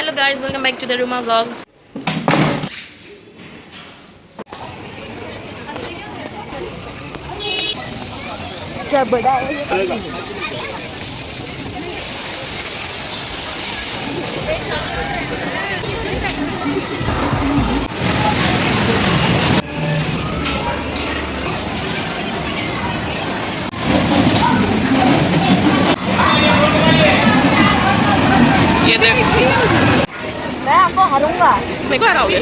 Hello guys, welcome back to the Ruma vlogs. क्या बड़ा है ये देख, मैं आपको हरूंगा। मेरे को हराओगे?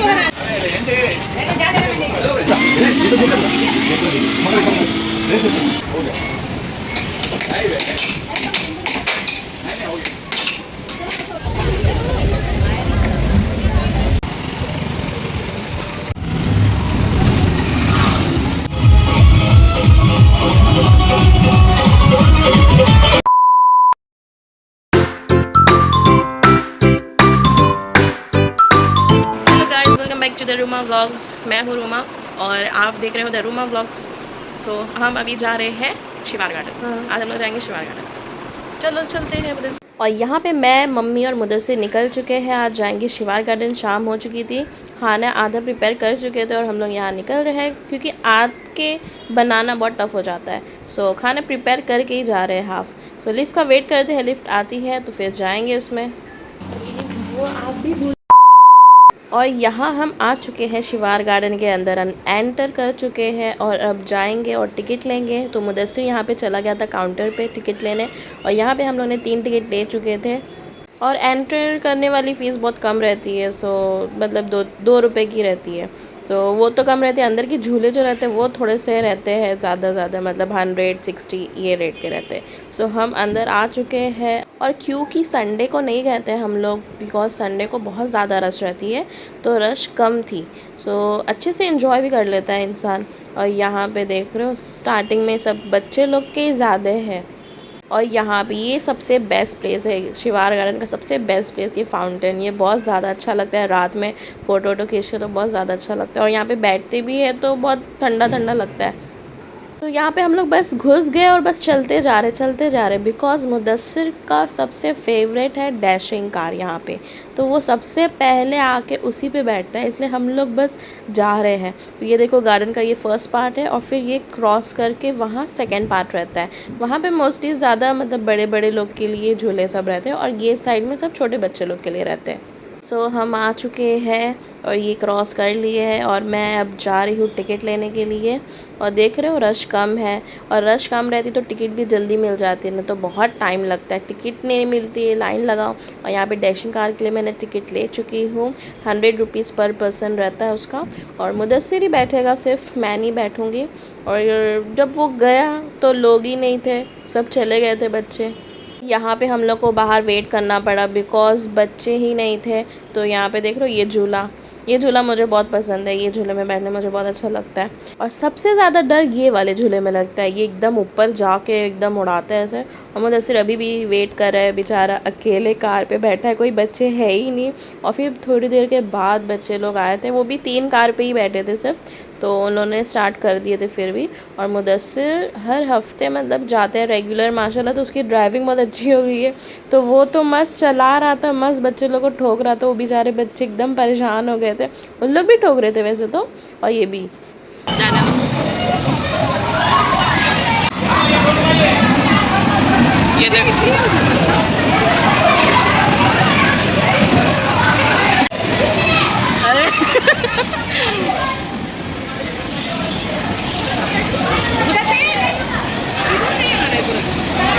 Hello guys, welcome back to the Ruma vlogs. मैं हूँ रूमा और आप देख रहे हो द रूमा व्लॉग्स। सो हम अभी जा रहे हैं शिवार गार्डन। आज हम लोग जाएंगे शिवार गार्डन। चलो चलते हैं मुदस्सिर। और यहाँ पे मैं, मम्मी और मुदस्सिर निकल चुके हैं। आज जाएंगे शिवार गार्डन। शाम हो चुकी थी, खाना आधा प्रिपेयर कर चुके थे और हम लोग यहाँ निकल रहे हैं क्योंकि आज के बनाना बहुत टफ़ हो जाता है। सो खाना प्रिपेयर करके ही जा रहे हैं हाफ। सो लिफ्ट का वेट करते हैं, लिफ्ट आती है तो फिर जाएंगे उसमें। वो आप भी भूल। और यहाँ हम आ चुके हैं शिवार गार्डन के अंदर, एंटर कर चुके हैं और अब जाएंगे और टिकट लेंगे। तो मुदस्सिर यहाँ पे चला गया था काउंटर पे टिकट लेने और यहाँ पे हम लोगों ने 3 टिकट ले चुके थे। और एंटर करने वाली फ़ीस बहुत कम रहती है, सो मतलब 2 रुपये की रहती है। तो वो तो कम रहती है, अंदर के झूले जो रहते हैं वो थोड़े से रहते हैं ज़्यादा मतलब 160 ये रेट के रहते हैं। सो हम अंदर आ चुके हैं। और क्योंकि संडे को नहीं गए थे हम लोग, बिकॉज संडे को बहुत ज़्यादा रश रहती है, तो रश कम थी। सो अच्छे से एंजॉय भी कर लेता है इंसान। और यहाँ पे देख रहे हो स्टार्टिंग में सब बच्चे लोग के ज़्यादा है। और यहाँ पे ये सबसे बेस्ट प्लेस है, शिवार गार्डन का सबसे बेस्ट प्लेस ये फाउंटेन। ये बहुत ज़्यादा अच्छा लगता है, रात में फ़ोटो वोटो खींचते तो बहुत ज़्यादा अच्छा लगता है। और यहाँ पे बैठते भी है तो बहुत ठंडा ठंडा लगता है। तो यहाँ पे हम लोग बस घुस गए और बस चलते जा रहे बिकॉज़ मुदस्सिर का सबसे फेवरेट है डैशिंग कार यहाँ पे। तो वो सबसे पहले आके उसी पे बैठता है, इसलिए हम लोग बस जा रहे हैं। तो ये देखो गार्डन का ये फर्स्ट पार्ट है और फिर ये क्रॉस करके वहाँ सेकेंड पार्ट रहता है। वहाँ पे मोस्टली ज़्यादा मतलब बड़े बड़े लोग के लिए झूले सब रहते हैं और ये साइड में सब छोटे बच्चे लोग के लिए रहते हैं। सो हम आ चुके हैं और ये क्रॉस कर लिए है और मैं अब जा रही हूँ टिकट लेने के लिए। और देख रहे हो रश कम है, और रश कम रहती तो टिकट भी जल्दी मिल जाती है, ना तो बहुत टाइम लगता है, टिकट नहीं मिलती है, लाइन लगाओ। और यहाँ पे डैशिंग कार के लिए मैंने टिकट ले चुकी हूँ, 100 रुपीज़ पर पर्सन रहता है उसका। और मुदस्सिर ही बैठेगा, सिर्फ मैं नहीं बैठूँगी। और जब वो गया तो लोग ही नहीं थे, सब चले गए थे बच्चे। यहाँ पे हम लोग को बाहर वेट करना पड़ा बिकॉज़ बच्चे ही नहीं थे। तो यहाँ पे देख रहे हो ये झूला मुझे बहुत पसंद है, ये झूले में बैठने मुझे बहुत अच्छा लगता है। और सबसे ज़्यादा डर ये वाले झूले में लगता है, ये एकदम ऊपर जाके एकदम उड़ाता है ऐसे। और मुदस्सिर अभी भी वेट कर रहा है बेचारा, अकेले कार पे बैठा है, कोई बच्चे है ही नहीं। और फिर थोड़ी देर के बाद बच्चे लोग आए थे, वो भी 3 कार पे ही बैठे थे सिर्फ, तो उन्होंने स्टार्ट कर दिए थे फिर भी। और मुदस्सिर हर हफ्ते मतलब जाते हैं रेगुलर माशाल्लाह, तो उसकी ड्राइविंग बहुत अच्छी हो गई है। तो वो तो मस्त चला रहा था, मस्त बच्चे लोग को ठोक रहा था। वो बेचारे बच्चे एकदम परेशान हो गए थे, उन लोग भी ठोक रहे थे वैसे तो। और ये भी ये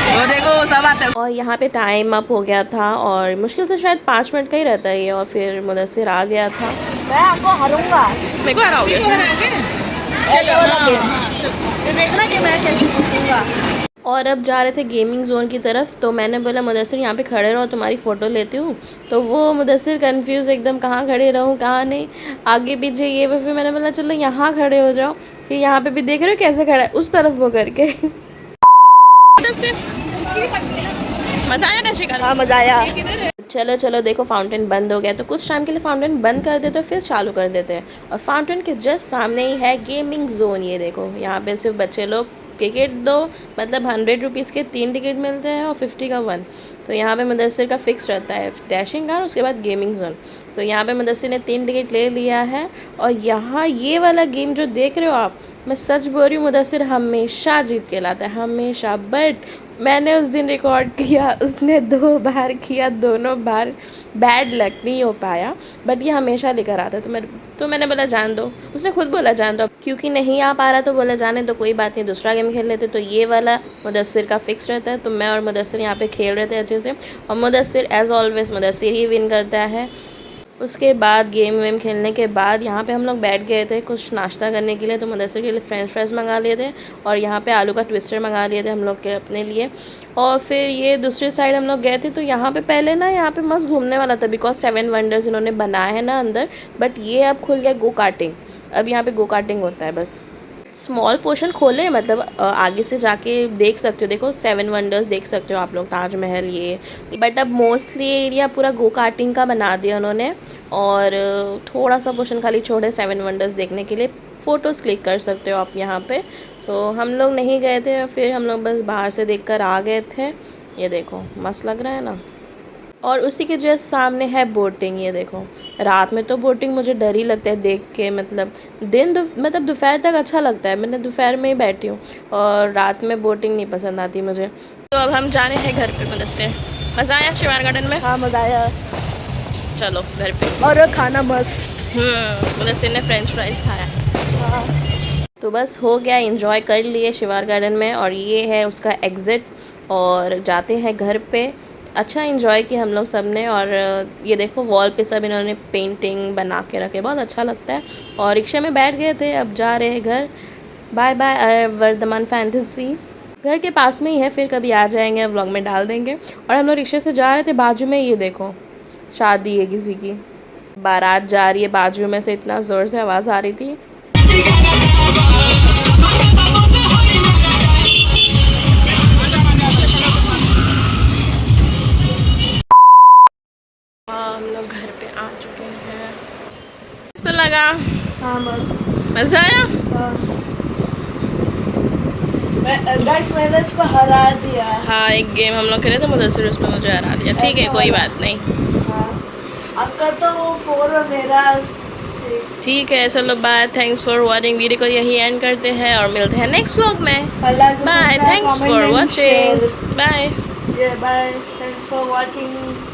वो देखो सब आते हैं। और यहाँ पे टाइम अप हो गया था और मुश्किल से शायद 5 मिनट का ही रहता है ये। और फिर मुदस्सिर आ गया था। मैं आपको हरूंगा। मेरे को हराओगे? देखना कि मैं कैसे जीतूंगा। और अब जा रहे थे गेमिंग जोन की तरफ, तो मैंने बोला मुदस्सिर यहाँ पे खड़े रहो, तुम्हारी फ़ोटो लेती हूँ। तो वो मुदस्सिर कंफ्यूज एकदम, कहाँ खड़े रहूँ कहाँ नहीं, आगे पीछे ये वो। फिर मैंने बोला चलो यहाँ खड़े हो जाओ। फिर यहाँ पे भी देख रहे हो कैसे खड़ा है, उस तरफ वो करके। मज़ा आया ना? हाँ मज़ा आया। चलो चलो देखो फाउंटेन बंद हो गया, तो कुछ टाइम के लिए फाउंटेन बंद कर देते फिर चालू कर देते हैं। और फाउंटेन के जस्ट सामने ही है गेमिंग जोन। ये देखो यहाँ पे सिर्फ बच्चे लोग टिकट दो, मतलब 100 रुपीज़ के 3 टिकट मिलते हैं और 50 का 1। तो यहाँ पे मुदस्सिर का फिक्स रहता है डैशिंग कार, उसके बाद गेमिंग जोन। तो यहाँ पे मुदस्सिर ने 3 टिकट ले लिया है। और यहाँ ये वाला गेम जो देख रहे हो आप, मैं सच बोल रही हूँ, मुदस्सिर हमेशा जीत के लाता है, हमेशा। बट मैंने उस दिन रिकॉर्ड किया, उसने 2 बार किया, दोनों बार बैड लक, नहीं हो पाया। बट ये हमेशा लेकर आता है। तो मैंने बोला जान दो, उसने खुद बोला जान दो, क्योंकि नहीं आ पा रहा तो बोला जाने दो, कोई बात नहीं, दूसरा गेम खेल लेते। तो ये वाला मुदस्सिर का फिक्स रहता है। तो मैं और मुदस्सिर यहाँ पे खेल रहे थे अच्छे से, और मुदस्सिर एज़ ऑलवेज मुदस्सिर ही विन करता है। उसके बाद गेम वेम खेलने के बाद यहाँ पे हम लोग बैठ गए थे कुछ नाश्ता करने के लिए। तो मुदस्सिर के लिए फ्रेंच फ्राइज़ मंगा लिए थे, और यहाँ पे आलू का ट्विस्टर मंगा लिए थे हम लोग के अपने लिए। और फिर ये दूसरी साइड हम लोग गए थे। तो यहाँ पे पहले ना, यहाँ पे मस्त घूमने वाला था, बिकॉज 7 वंडर्स इन्होंने बनाए हैं ना अंदर। बट ये अब खुल गया गो कार्टिंग, अब यहाँ पे गो कार्टिंग होता है बस। स्मॉल पोर्शन खोले, मतलब आगे से जाके देख सकते हो, देखो 7 वंडर्स देख सकते हो आप लोग, ताजमहल ये। बट अब मोस्टली एरिया पूरा गो कार्टिंग का बना दिया उन्होंने, और थोड़ा सा पोर्शन खाली छोड़े 7 वंडर्स देखने के लिए। फ़ोटोज़ क्लिक कर सकते हो आप यहाँ पे। सो हम लोग नहीं गए थे, फिर हम लोग बस बाहर से देख कर आ गए थे। ये देखो मस्त लग रहा है ना। और उसी के जस्ट सामने है बोटिंग। ये देखो, रात में तो बोटिंग मुझे डर ही लगता है देख के, मतलब मतलब दोपहर तक अच्छा लगता है, मैंने दोपहर में ही बैठी हूँ, और रात में बोटिंग नहीं पसंद आती मुझे। तो अब हम जाने हैं घर पे मुदस्सिर। मज़ा आया शिवार गार्डन में? हाँ मज़ा आया, चलो घर पे। और खाना मस्त। मुदस्सिर ने फ्रेंच फ्राइज़ खाया। हाँ। तो बस हो गया, एंजॉय कर लिए शिवार गार्डन में। और ये है उसका एग्ज़िट, और जाते हैं घर पे। अच्छा एंजॉय किया हम लोग सब ने। और ये देखो वॉल पे सब इन्होंने पेंटिंग बना के रखे, बहुत अच्छा लगता है। और रिक्शे में बैठ गए थे, अब जा रहे हैं घर। Bye bye Vardhaman fantasy. घर के पास में ही है, फिर कभी आ जाएंगे, व्लॉग में डाल देंगे। और हम लोग रिक्शे से जा रहे थे, बाजू में ये देखो शादी है किसी की, बारात जा रही है बाजू में से, इतना ज़ोर से आवाज़ आ रही थी। हम लोग घर पे आ चुके हैं। कैसा लगा? हाँ मस्त। मज़ा आया? हाँ। गाइस मैंने इसको हरा दिया। हाँ, एक गेम हम लोग खेले थे मुदस्सिर, उसमें मुझे हरा दिया। ठीक है, कोई बात नहीं। हाँ। आपका तो वो 4 और मेरा 6। ठीक है, चलो bye, thanks for watching. Video को यही एंड करते हैं और मिलते हैं नेक्स्ट व्लॉग में। Bye, thanks for watching. Bye. Bye, thanks for watching.